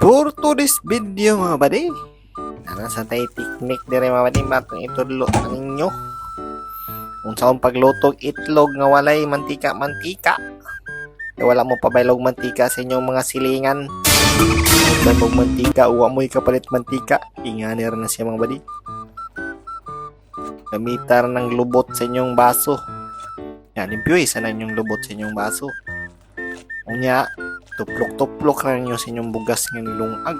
For today's video mga buddy, nasa tayo technique dire mga buddy, matong itudlo ninyo kung saan paglutog itlog nga walay mantika wala mo pabaylog mantika sa inyong mga silingan. Kung mong mantika uwa mo'y kapalit mantika, inganir na siya mga buddy. Gamitar ng lubot sa inyong baso. Yan, limpyo sana inyong lubot sa inyong baso. Unya, tuplok-tuplok na ninyo sa inyong bugas ng lungag.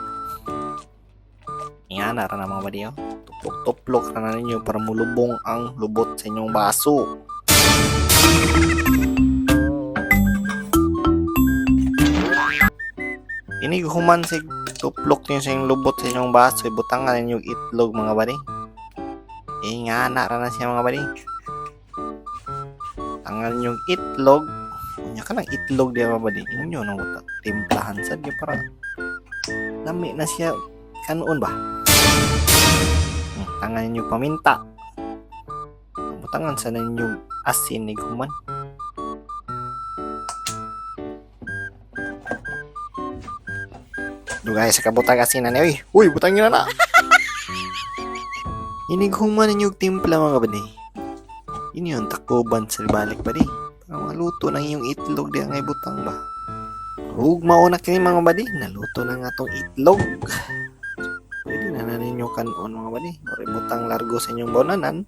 Yan, nara na mga buddy. Oh. Tuplok-tuplok na ninyo para mulubong ang lubot sa inyong baso. Iniguhuman si tuplok nyo sa inyong lubot sa inyong baso. Ibutangan ninyong itlog mga buddy. Nga, nara na siya mga buddy. Tangan yung itlog. Nya ka ng itlog di mga buddy. Inyo nang buta. Timplahan sad di para lami na siya kanuon ba. Tangan ninyo paminta. Butangan sa ninyo asin ni guman. Dugay sa kabutang asin na niya. Uy, butang nyo na. Inighuman ninyo timpla mga buddy. Ini yung takuban sa balik buddy. Para maluto na yung itlog di ang ibutang ba. Hug mauna kini mga buddy. Naluto na nga tong itlog. Pwede na ninyo kanon mga buddy. Or ibutang largo sa inyong bonanan.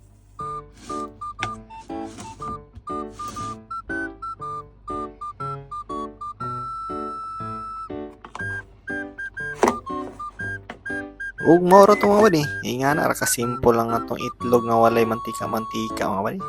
Ug mauro to mga buddy. Nga na ra ka simple lang atong itlog nga walay mantika mga buddy.